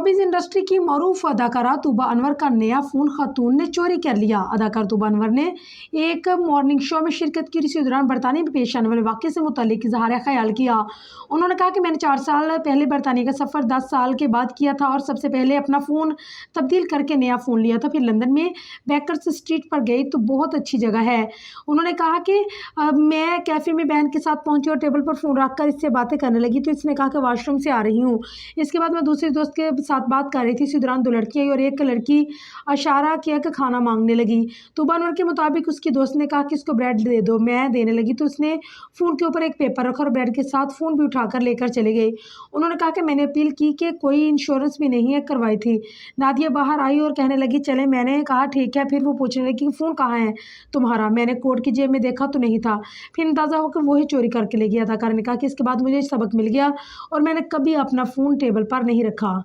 Showbiz industry की मरूफ अदाकारा तूबा अनवर का नया फ़ोन खातून ने चोरी कर लिया। अदाकार तूबा अनवर ने एक मॉर्निंग शो में शिरकत की। इसी दौरान बरतानिया में पेश आने वाले वाक़े से मुतालिक इज़हार ख्याल किया। उन्होंने कहा कि मैंने 4 साल पहले बरतानिया का सफ़र 10 साल के बाद किया था और सबसे पहले अपना फ़ोन तब्दील करके नया फ़ोन लिया था। फिर लंदन में बेकर्स स्ट्रीट पर गई तो बहुत अच्छी जगह है। उन्होंने कहा कि मैं कैफ़े में बहन के साथ पहुंची और टेबल पर फ़ोन रख कर इससे बातें करने लगी तो इसने कहा कि वाशरूम से आ रही हूँ। इसके बाद मैं दूसरे दोस्त के साथ बात कर रही थी। इसी दौरान 2 लड़कियां आई और एक लड़की इशारा किया कि खाना मांगने लगी। तूबा अनवर के मुताबिक उसकी दोस्त ने कहा कि इसको ब्रेड दे दो। मैं देने लगी तो उसने फ़ोन के ऊपर एक पेपर रखा और ब्रेड के साथ फ़ोन भी उठाकर लेकर चले गए। उन्होंने कहा कि मैंने अपील की कि कोई इंश्योरेंस भी नहीं है करवाई थी। नादिया बाहर आई और कहने लगी चले। मैंने कहा ठीक है। फिर वो पूछने लगी कि फ़ोन कहाँ है तुम्हारा। मैंने कोट की जेब में देखा तो नहीं था। फिर अंदाज़ा होकर वही चोरी करके ले गया। अदाकार ने कहा कि इसके बाद मुझे सबक मिल गया और मैंने कभी अपना फ़ोन टेबल पर नहीं रखा।